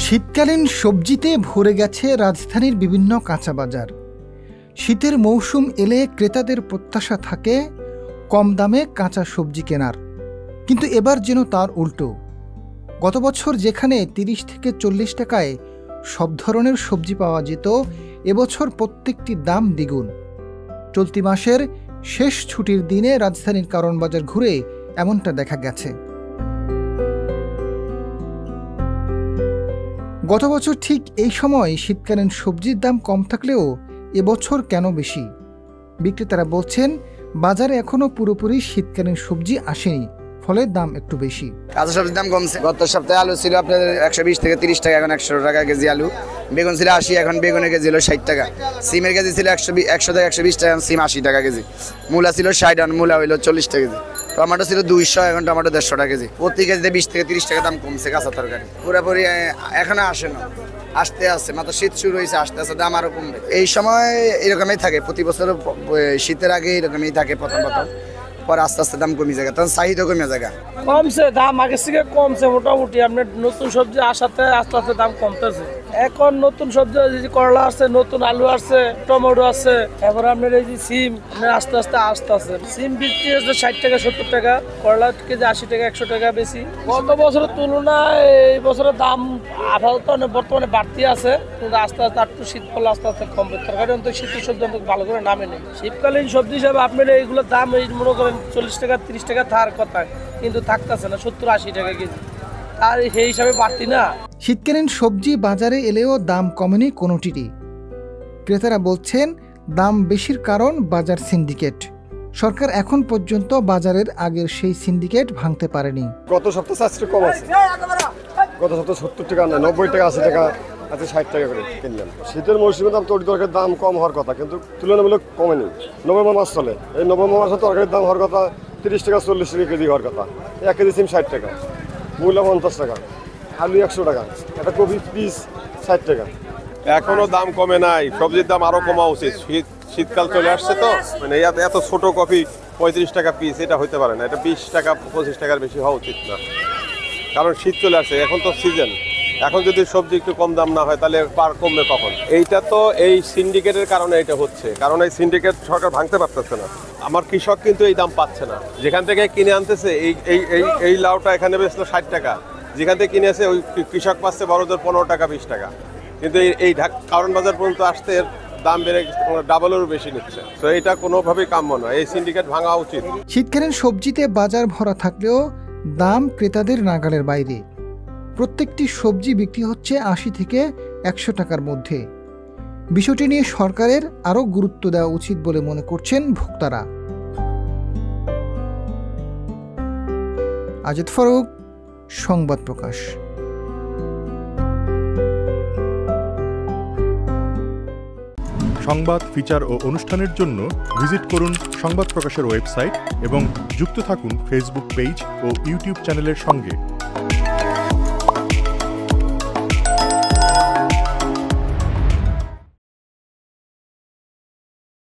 শীতকালীন সবজিতে ভরে গেছে রাজধানীর বিভিন্ন কাঁচা বাজার। শীতের মৌসুম এলে ক্রেতাদের প্রত্যাশা থাকে কম দামে কাঁচা সবজি কেনার, কিন্তু এবার যেন তার উল্টো। গত বছর যেখানে ৩০ থেকে ৪০ টাকায় সব ধরনের সবজি পাওয়া যেত, এবছর প্রত্যেকটির দাম দ্বিগুণ। চলতি মাসের শেষ ছুটির দিনে রাজধানীর কারণ বাজার ঘুরে এমনটা দেখা গেছে। গত বছর ঠিক এই সময় শীতকালীন সবজির দাম কম থাকলেও এবছর কেন বেশি? বিক্রেতারা বলছেন বাজারে এখনও পুরোপুরি শীতকালীন সবজি আসেনি, ফলে দাম একটু বেশি। কাঁচা সবজির দাম কমছে। গত সপ্তাহে আলু ছিল আপনার ১২০ থেকে ৩০ টাকা, এখন ১০০ টাকা কেজি আলু। বেগুন ছিল ৮০, এখন বেগুনের কেজি হলো ৬০ টাকা। সিমের কেজি ছিল ১০০ থেকে ১২০ টাকা, এখন সিম ৮০ টাকা কেজি। মূলা ছিল ৬০, এখন মূলা হইলো ৪০ টাকা কেজি। টমেটো ছিল ২০০, এখন টমেটো ১৫০ টাকা কেজি। প্রতি কেজিতে ২০ থেকে ৩০ টাকা দাম কমছে কাঁচা তরকারি। পুরোপুরি এখনো আসে না, আসতে আসছে, মাত্র শীত শুরু হয়েছে, আসতে আসতে দাম আরো কমবে। এই সময় এরকমই থাকে, প্রতি বছর শীতের আগে এরকমই থাকে প্রথম পর আস্তে আস্তে দাম কমে যায়, তখন চাহিদা কমে যায়। কমছে দাম, আগের থেকে কমছে মোটামুটি। আপনার নতুন সবজি আসাতে আস্তে আস্তে দাম কমতেছে। এখন নতুন সবজি করলা আসছে, নতুন আলু আসছে, টমেটো আছে, এবার আপনার এই যে সিম আস্তে আস্তে আসতেছে। সিম বিক্রি হচ্ছে ৬০ টাকা ৭০ টাকা, করলা কেজি ৮০ টাকা ১০০ টাকা বেশি। গত বছরের তুলনায় এই বছরের দাম আপাতত বর্তমানে বাড়তি আছে, কিন্তু আস্তে আস্তে একটু শীত পড়লে আস্তে আস্তে কমবে। তরকারি অন্তত শীতের সবজি অন্তত ভালো করে নামে নেই। শীতকালীন সবজি হিসাবে আপনার এইগুলোর দাম এই মনে করেন ৪০ টাকা ৩০ টাকা থাকার কথা, কিন্তু থাকতেছে না, ৭০-৮০ টাকা কেজি। আর সেই হিসাবে বাড়তি না। শীতকালীন সবজি বাজারে এলেও দাম কমেনি কোনোটিরই। ক্রেতারা বলছেন দাম বেশির কারণ বাজার সিন্ডিকেট। সরকার এখন পর্যন্ত বাজারের আগের সেই সিন্ডিকেট ভাঙতে পারেনি। গত সপ্তাহে আজকে কম আছে, গত সপ্তাহে ৭০ টাকা না ৯০ টাকা ৮০ টাকা, আজকে ৬০ টাকা করে কিনলাম। শীতের মৌসুমে দাম তরকারির দাম কম হওয়ার কথা, কিন্তু তুলনামূলক কমেনি। নভেম্বর মাস চলে, এই নভেম্বর মাসে তরকারির দাম হওয়ার কথা ৩০ টাকা ৪০ টাকা কেজি হওয়ার কথা। ১ কেজি সিম ৬০ টাকা, মূলা ৫০ টাকা, আলু ১০০ টাকা, একটা কপি পিস ৬০ টাকা। এখনো দাম কমে নাই, সবজির দাম আরো কমা উচিত। শীতকাল চলে আসছে তো, মানে এত ছোট কপি ৩৫ টাকা পিস, এটা হইতে পারে না। এটা ২০ টাকা ২৫ টাকার বেশি হওয়া উচিত না, কারণ শীত চলে আসছে, এখন তো সিজন। এখন যদি সবজি একটু কম দাম না হয় তাহলে পার কমবে কখন? এইটা তো এই সিন্ডিকেটের কারণে এটা হচ্ছে, কারণ এই সিন্ডিকেট সরকার ভাঙতে পারতেছে না। আমার কৃষক কিন্তু এই দাম পাচ্ছে না। যেখান থেকে কিনে আনতেছে এই লাউটা এখানে বেচলো ৬০ টাকা, যেখান থেকে কিনে আসে ওই কৃষক পাচ্ছে বড়দের ১৫ টাকা ২০ টাকা, কিন্তু এই কারণ বাজার পর্যন্ত আসতে দাম বেড়ে ডাবলেরও বেশি নিচ্ছে। তো এটা কোনোভাবেই কাম্য নয়, এই সিন্ডিকেট ভাঙা উচিত। শীতকালীন সবজিতে বাজার ভরা থাকলেও দাম ক্রেতাদের নাগালের বাইরে। প্রত্যেকটি সবজি বিক্রি হচ্ছে ৮০ থেকে ১০০ টাকার মধ্যে। বিষয়টি নিয়ে সরকারের আরও গুরুত্ব দেওয়া উচিত বলে মনে করছেন ভোক্তারা। আজিদ ফারুক, সংবাদ প্রকাশ। সংবাদ, ফিচার ও অনুষ্ঠানের জন্য ভিজিট করুন সংবাদ প্রকাশের ওয়েবসাইট এবং যুক্ত থাকুন ফেসবুক পেজ ও ইউটিউব চ্যানেলের সঙ্গে।